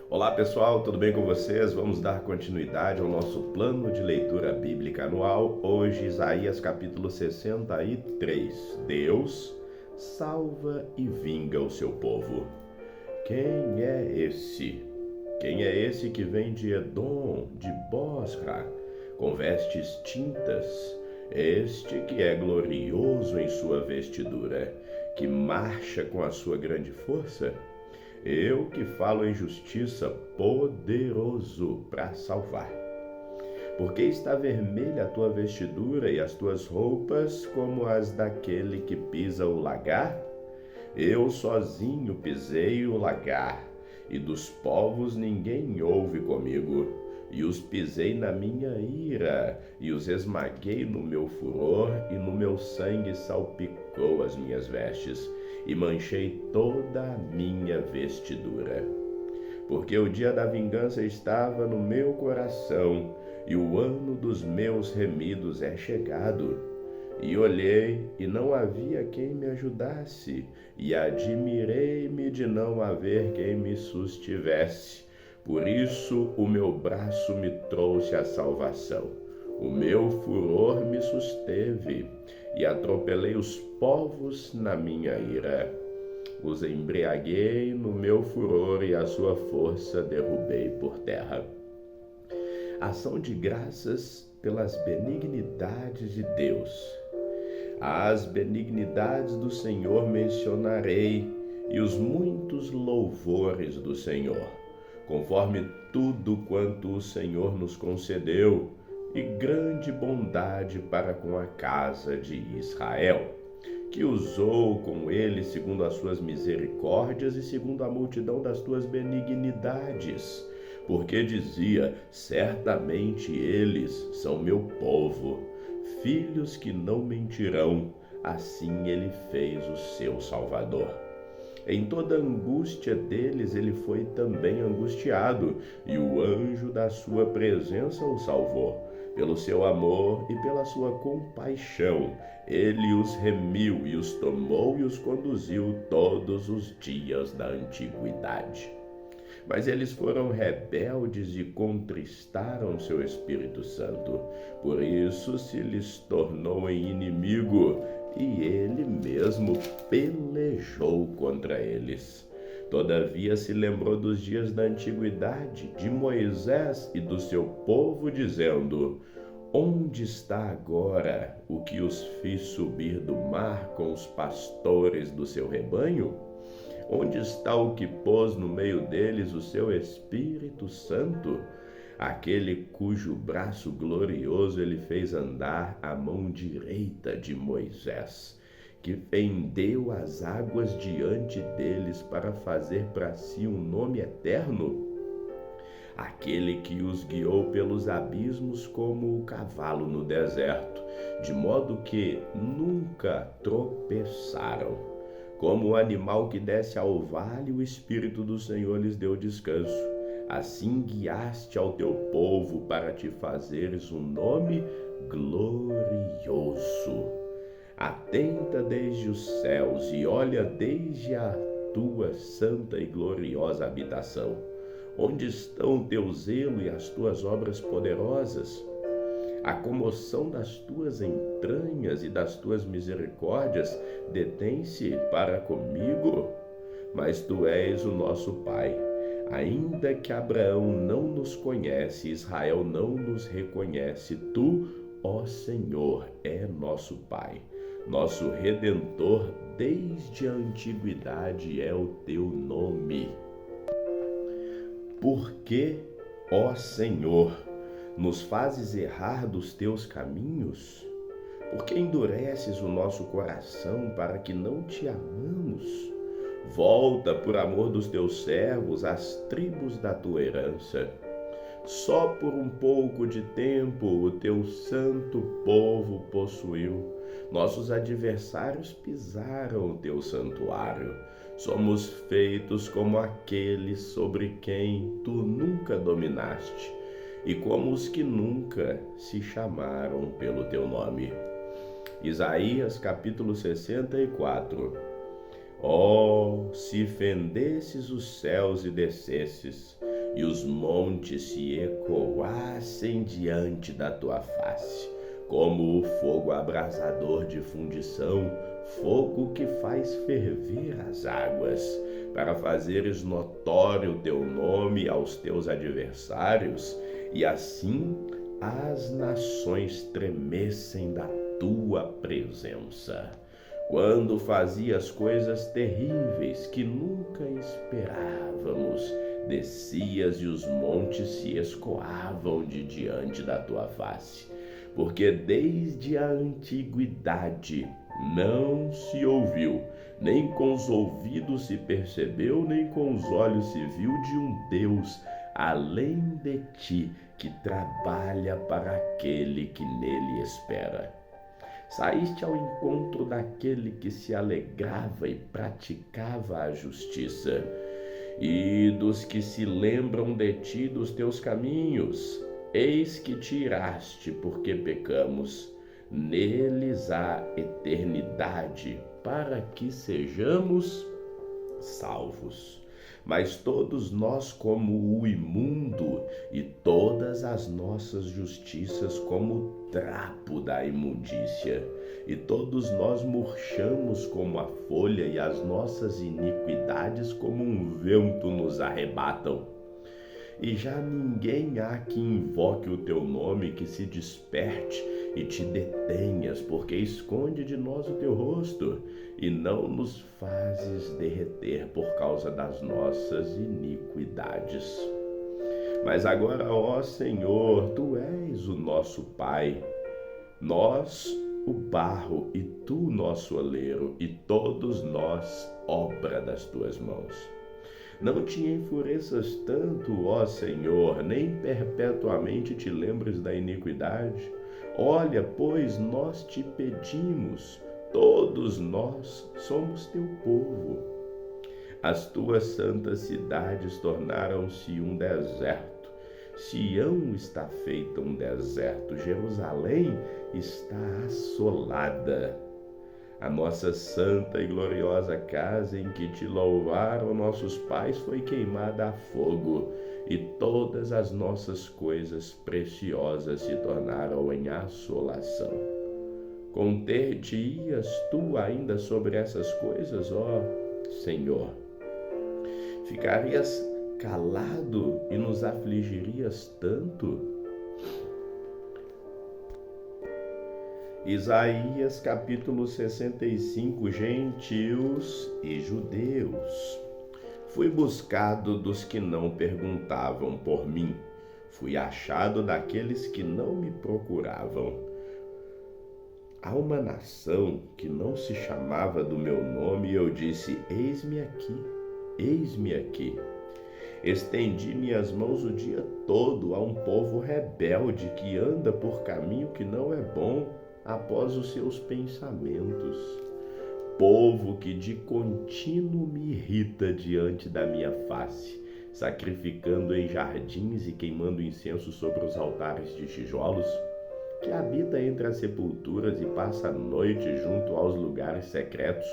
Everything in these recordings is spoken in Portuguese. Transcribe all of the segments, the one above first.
Olá pessoal, tudo bem com vocês? Vamos dar continuidade ao nosso plano de leitura bíblica anual. Hoje, Isaías capítulo 63. Deus salva e vinga o seu povo. Quem é esse? Quem é esse que vem de Edom, de Bosra, com vestes tintas? Este que é glorioso em sua vestidura, que marcha com a sua grande força? Eu que falo em justiça, poderoso para salvar. Porque está vermelha a tua vestidura e as tuas roupas como as daquele que pisa o lagar? Eu sozinho pisei o lagar, e dos povos ninguém houve comigo. E os pisei na minha ira, e os esmaguei no meu furor, e no meu sangue salpicou as minhas vestes, e manchei toda a minha vestidura. Porque o dia da vingança estava no meu coração, e o ano dos meus remidos é chegado. E olhei, e não havia quem me ajudasse, e admirei-me de não haver quem me sustivesse. Por isso o meu braço me trouxe a salvação. O meu furor me susteve, e atropelei os povos na minha ira. Os embriaguei no meu furor, e a sua força derrubei por terra. Ação de graças pelas benignidades de Deus. As benignidades do Senhor mencionarei, e os muitos louvores do Senhor, conforme tudo quanto o Senhor nos concedeu, e grande bondade para com a casa de Israel, que usou com ele segundo as suas misericórdias e segundo a multidão das tuas benignidades, porque dizia: certamente eles são meu povo, filhos que não mentirão. Assim ele fez o seu Salvador. Em toda a angústia deles ele foi também angustiado, e o anjo da sua presença o salvou. Pelo seu amor e pela sua compaixão, ele os remiu e os tomou e os conduziu todos os dias da antiguidade. Mas eles foram rebeldes e contristaram seu Espírito Santo. Por isso se lhes tornou em inimigo, e ele mesmo pelejou contra eles. Todavia se lembrou dos dias da antiguidade, de Moisés e do seu povo, dizendo: onde está agora o que os fiz subir do mar com os pastores do seu rebanho? Onde está o que pôs no meio deles o seu Espírito Santo? Aquele cujo braço glorioso ele fez andar à mão direita de Moisés, que fendeu as águas diante deles para fazer para si um nome eterno? Aquele que os guiou pelos abismos como o cavalo no deserto, de modo que nunca tropeçaram. Como o animal que desce ao vale, o Espírito do Senhor lhes deu descanso. Assim guiaste ao teu povo para te fazeres um nome glorioso. Atenta desde os céus e olha desde a tua santa e gloriosa habitação. Onde estão o teu zelo e as tuas obras poderosas? A comoção das tuas entranhas e das tuas misericórdias detém-se para comigo? Mas tu és o nosso Pai. Ainda que Abraão não nos conhece, Israel não nos reconhece, tu, ó Senhor, é nosso Pai. Nosso Redentor desde a antiguidade é o teu nome. Por que, ó Senhor, nos fazes errar dos teus caminhos? Porque endureces o nosso coração para que não te amamos? Volta, por amor dos teus servos, às tribos da tua herança. Só por um pouco de tempo o teu santo povo possuiu. Nossos adversários pisaram o teu santuário. Somos feitos como aqueles sobre quem tu nunca dominaste, e como os que nunca se chamaram pelo teu nome. Isaías capítulo 64. Oh, se fendesses os céus e descesses, e os montes se ecoassem diante da tua face, como o fogo abrasador de fundição, fogo que faz ferver as águas, para fazeres notório o teu nome aos teus adversários, e assim as nações tremessem da tua presença. Quando fazias coisas terríveis que nunca esperávamos, descias e os montes se escoavam de diante da tua face, porque desde a antiguidade não se ouviu, nem com os ouvidos se percebeu, nem com os olhos se viu de um Deus além de ti, que trabalha para aquele que nele espera. Saíste ao encontro daquele que se alegrava e praticava a justiça, e dos que se lembram de ti, dos teus caminhos. Eis que te iraste, porque pecamos. Neles há eternidade, para que sejamos salvos. Mas todos nós como o imundo, e todas as nossas justiças como o trapo da imundícia. E todos nós murchamos como a folha, e as nossas iniquidades como um vento nos arrebatam. E já ninguém há que invoque o teu nome, que se desperte e te detenhas, porque esconde de nós o teu rosto, e não nos fazes derreter por causa das nossas iniquidades. Mas agora, ó Senhor, tu és o nosso Pai, nós o barro e tu nosso oleiro, e todos nós obra das tuas mãos. Não te enfureças tanto, ó Senhor, nem perpetuamente te lembres da iniquidade. Olha, pois nós te pedimos, todos nós somos teu povo. As tuas santas cidades tornaram-se um deserto. Sião está feita um deserto, Jerusalém está assolada. A nossa santa e gloriosa casa em que te louvaram nossos pais foi queimada a fogo, e todas as nossas coisas preciosas se tornaram em assolação. Conter-te-ias tu ainda sobre essas coisas, ó Senhor? Ficarias calado e nos afligirias tanto? Isaías capítulo 65, gentios e judeus. Fui buscado dos que não perguntavam por mim, fui achado daqueles que não me procuravam. Há uma nação que não se chamava do meu nome, e eu disse: eis-me aqui, eis-me aqui. Estendi minhas mãos o dia todo a um povo rebelde que anda por caminho que não é bom, após os seus pensamentos. Povo que de contínuo me irrita diante da minha face, sacrificando em jardins e queimando incenso sobre os altares de tijolos, que habita entre as sepulturas e passa a noite junto aos lugares secretos,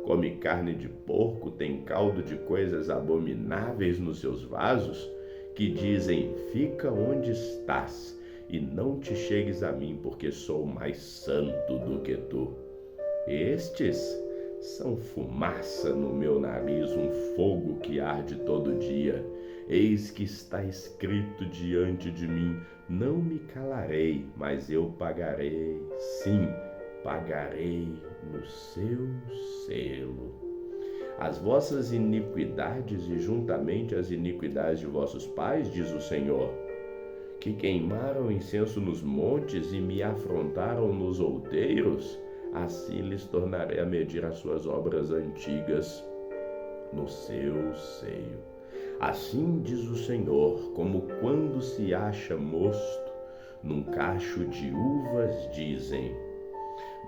come carne de porco, tem caldo de coisas abomináveis nos seus vasos, que dizem: fica onde estás, e não te chegues a mim, porque sou mais santo do que tu. Estes são fumaça no meu nariz, um fogo que arde todo dia. Eis que está escrito diante de mim: não me calarei, mas eu pagarei, sim, pagarei no seu selo. As vossas iniquidades e juntamente as iniquidades de vossos pais, diz o Senhor, que queimaram incenso nos montes e me afrontaram nos outeiros, assim lhes tornarei a medir as suas obras antigas no seu seio. Assim diz o Senhor, como quando se acha mosto num cacho de uvas, dizem: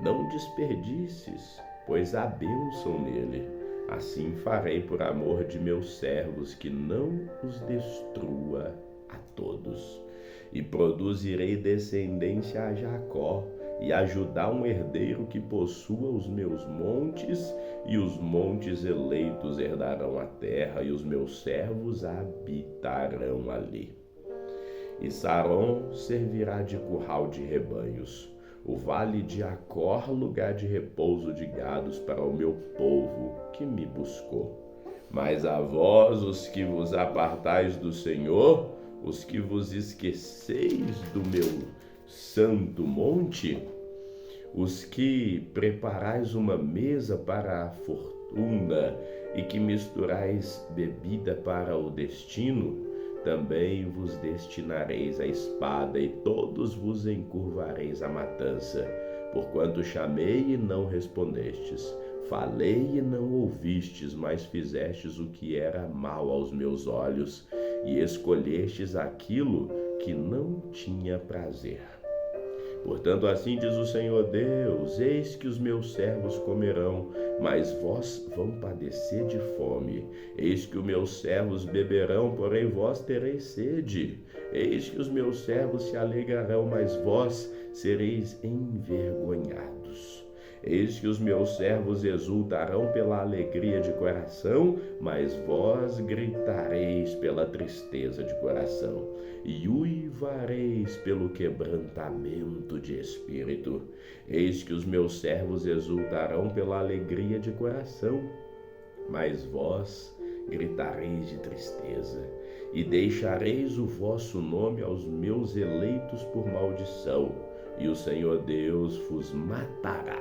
não desperdices, pois há bênção nele. Assim farei por amor de meus servos, que não os destrua a todos. E produzirei descendência a Jacó, e ajudar um herdeiro que possua os meus montes, e os montes eleitos herdarão a terra, e os meus servos habitarão ali. E Saron servirá de curral de rebanhos, o vale de Acor, lugar de repouso de gados para o meu povo que me buscou. Mas a vós, os que vos apartais do Senhor, os que vos esqueceis do meu santo monte, os que preparais uma mesa para a fortuna e que misturais bebida para o destino, também vos destinareis à espada e todos vos encurvareis à matança, porquanto chamei e não respondestes, falei e não ouvistes, mas fizestes o que era mal aos meus olhos, e escolhestes aquilo que não tinha prazer. Portanto, assim diz o Senhor Deus: eis que os meus servos comerão, mas vós vão padecer de fome. Eis que os meus servos beberão, porém vós tereis sede. Eis que os meus servos se alegrarão, mas vós sereis envergonhados. Eis que os meus servos exultarão pela alegria de coração, mas vós gritareis pela tristeza de coração, e uivareis pelo quebrantamento de espírito. Eis que os meus servos exultarão pela alegria de coração, mas vós gritareis de tristeza, e deixareis o vosso nome aos meus eleitos por maldição, e o Senhor Deus vos matará,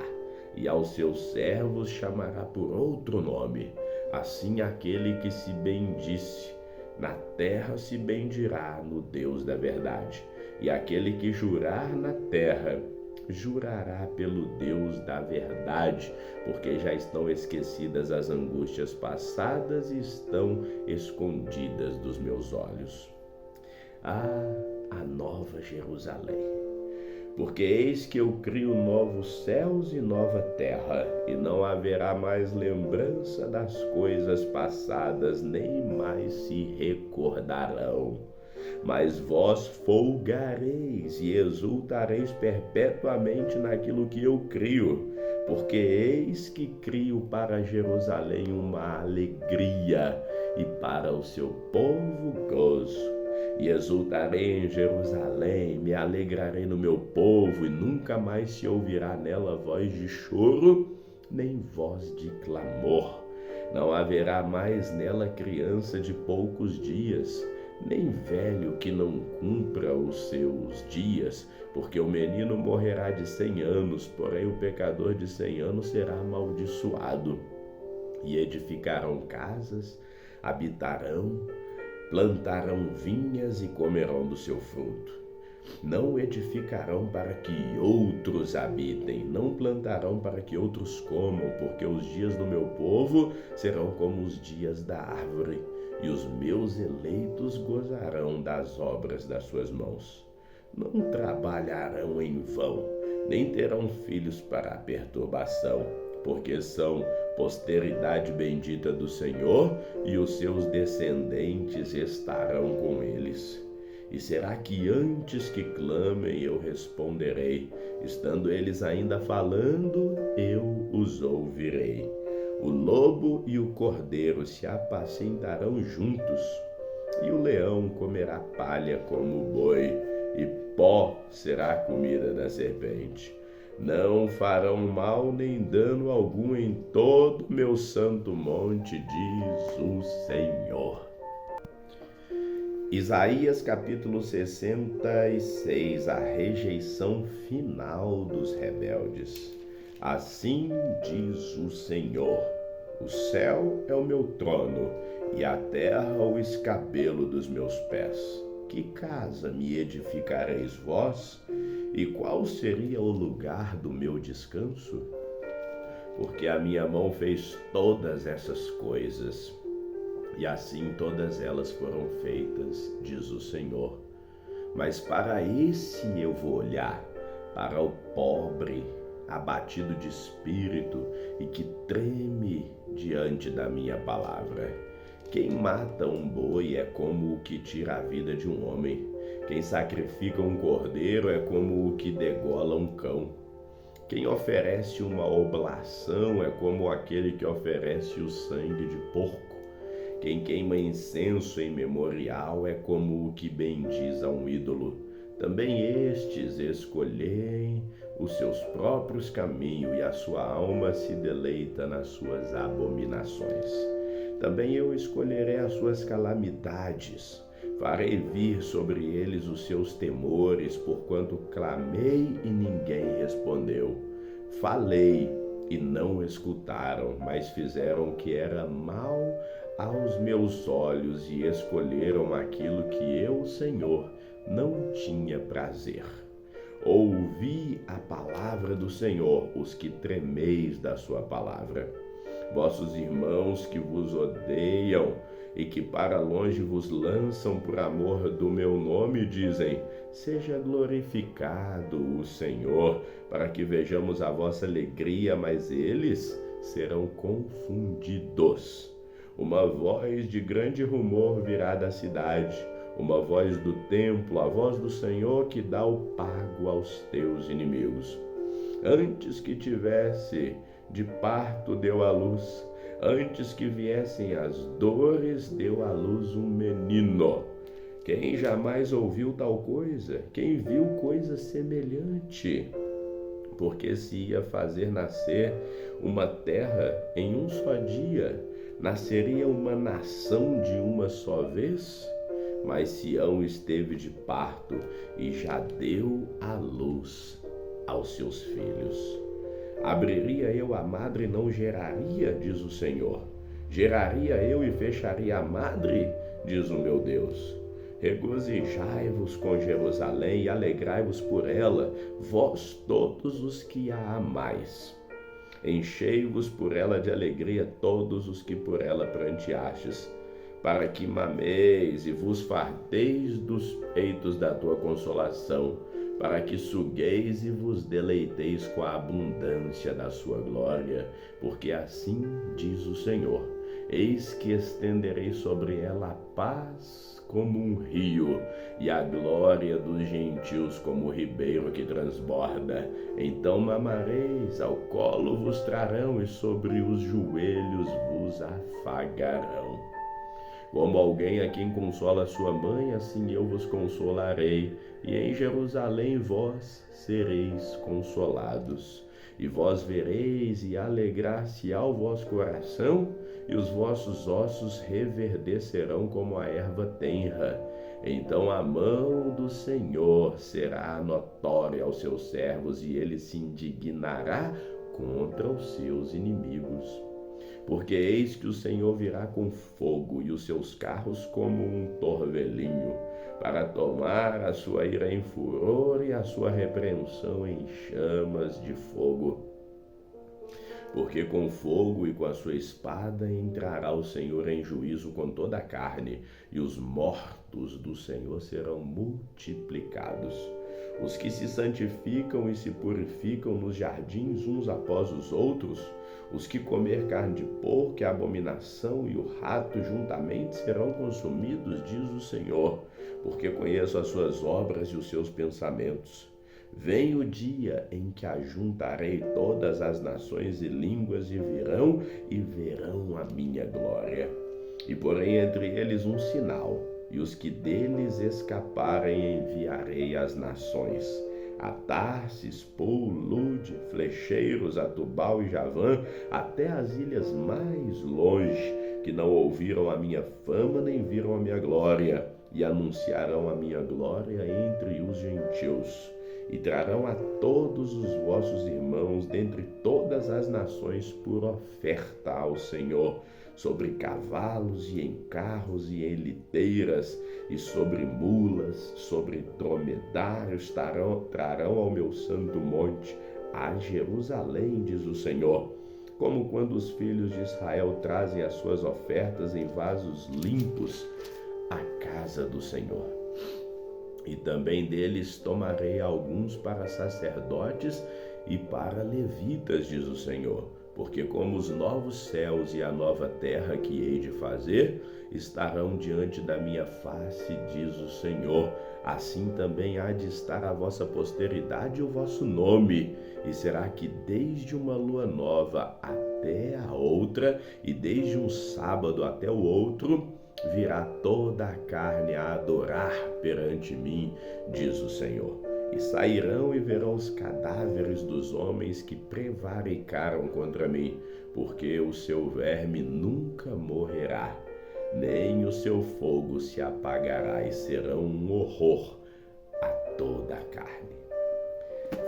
e aos seus servos chamará por outro nome. Assim aquele que se bendisse na terra se bendirá no Deus da verdade, e aquele que jurar na terra jurará pelo Deus da verdade, porque já estão esquecidas as angústias passadas e estão escondidas dos meus olhos. A nova Jerusalém! Porque eis que eu crio novos céus e nova terra, e não haverá mais lembrança das coisas passadas, nem mais se recordarão. Mas vós folgareis e exultareis perpetuamente naquilo que eu crio, porque eis que crio para Jerusalém uma alegria, e para o seu povo gozo. E exultarei em Jerusalém, me alegrarei no meu povo, e nunca mais se ouvirá nela voz de choro, nem voz de clamor. Não haverá mais nela criança de poucos dias, nem velho que não cumpra os seus dias, porque o menino morrerá de 100 anos, porém o pecador de 100 anos será amaldiçoado. E edificarão casas, habitarão, plantarão vinhas e comerão do seu fruto. Não edificarão para que outros habitem, não plantarão para que outros comam, porque os dias do meu povo serão como os dias da árvore, e os meus eleitos gozarão das obras das suas mãos. Não trabalharão em vão, nem terão filhos para a perturbação, porque são posteridade bendita do Senhor, e os seus descendentes estarão com eles. E será que antes que clamem eu responderei, estando eles ainda falando, eu os ouvirei. O lobo e o cordeiro se apacentarão juntos, e o leão comerá palha como o boi, e pó será a comida da serpente. Não farão mal nem dano algum em todo meu santo monte, diz o Senhor. Isaías capítulo 66, a rejeição final dos rebeldes. Assim diz o Senhor: o céu é o meu trono, e a terra o escabelo dos meus pés. Que casa me edificareis vós? E qual seria o lugar do meu descanso? Porque a minha mão fez todas essas coisas, e assim todas elas foram feitas, diz o Senhor. Mas para esse eu vou olhar, para o pobre, abatido de espírito e que treme diante da minha palavra. Quem mata um boi é como o que tira a vida de um homem. Quem sacrifica um cordeiro é como o que degola um cão. Quem oferece uma oblação é como aquele que oferece o sangue de porco. Quem queima incenso em memorial é como o que bendiz a um ídolo. Também estes escolhem os seus próprios caminhos e a sua alma se deleita nas suas abominações. Também eu escolherei as suas calamidades. Farei vir sobre eles os seus temores, porquanto clamei e ninguém respondeu. Falei e não escutaram, mas fizeram o que era mal aos meus olhos e escolheram aquilo que eu, Senhor, não tinha prazer. Ouvi a palavra do Senhor, os que tremeis da sua palavra. Vossos irmãos que vos odeiam e que para longe vos lançam por amor do meu nome, dizem: seja glorificado o Senhor, para que vejamos a vossa alegria, mas eles serão confundidos. Uma voz de grande rumor virá da cidade, uma voz do templo, a voz do Senhor que dá o pago aos teus inimigos. Antes que tivesse de parto deu à luz, antes que viessem as dores deu à luz um menino. Quem jamais ouviu tal coisa? Quem viu coisa semelhante? Porque se ia fazer nascer uma terra em um só dia, nasceria uma nação de uma só vez? Mas Sião esteve de parto e já deu à luz aos seus filhos. Abriria eu a madre e não geraria, diz o Senhor. Geraria eu e fecharia a madre, diz o meu Deus. Regozijai-vos com Jerusalém e alegrai-vos por ela, vós todos os que a amais. Enchei-vos por ela de alegria todos os que por ela pranteastes, para que mameis e vos farteis dos peitos da tua consolação, para que sugueis e vos deleiteis com a abundância da sua glória, porque assim diz o Senhor: eis que estenderei sobre ela a paz como um rio, e a glória dos gentios como o ribeiro que transborda. Então mamareis, ao colo vos trarão, e sobre os joelhos vos afagarão. Como alguém a quem consola sua mãe, assim eu vos consolarei, e em Jerusalém vós sereis consolados. E vós vereis e alegrar-se-á o vosso coração, e os vossos ossos reverdecerão como a erva tenra. Então a mão do Senhor será notória aos seus servos, e ele se indignará contra os seus inimigos. Porque eis que o Senhor virá com fogo, e os seus carros como um torvelinho, para tomar a sua ira em furor e a sua repreensão em chamas de fogo. Porque com fogo e com a sua espada entrará o Senhor em juízo com toda a carne, e os mortos do Senhor serão multiplicados. Os que se santificam e se purificam nos jardins uns após os outros, os que comer carne de porco, a abominação e o rato juntamente serão consumidos, diz o Senhor, porque conheço as suas obras e os seus pensamentos. Vem o dia em que ajuntarei todas as nações e línguas e virão e verão a minha glória. E porém entre eles um sinal, e os que deles escaparem enviarei às nações, a Tarsis, Pul, Lude, Flecheiros, a Tubal e Javã, até as ilhas mais longe, que não ouviram a minha fama nem viram a minha glória, e anunciarão a minha glória entre os gentios. E trarão a todos os vossos irmãos dentre todas as nações por oferta ao Senhor, sobre cavalos e em carros e em liteiras, e sobre mulas, sobre dromedários trarão ao meu santo monte, a Jerusalém, diz o Senhor, como quando os filhos de Israel trazem as suas ofertas em vasos limpos à casa do Senhor. E também deles tomarei alguns para sacerdotes e para levitas, diz o Senhor, porque como os novos céus e a nova terra que hei de fazer estarão diante da minha face, diz o Senhor, assim também há de estar a vossa posteridade e o vosso nome, e será que desde uma lua nova até a outra, e desde um sábado até o outro, virá toda a carne a adorar perante mim, diz o Senhor. E sairão e verão os cadáveres dos homens que prevaricaram contra mim, porque o seu verme nunca morrerá, nem o seu fogo se apagará, e serão um horror a toda a carne.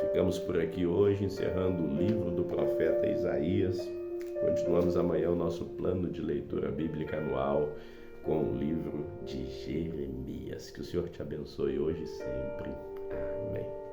Ficamos por aqui hoje, encerrando o livro do profeta Isaías. Continuamos amanhã o nosso plano de leitura bíblica anual com o livro de Jeremias. Que o Senhor te abençoe hoje e sempre. Amém.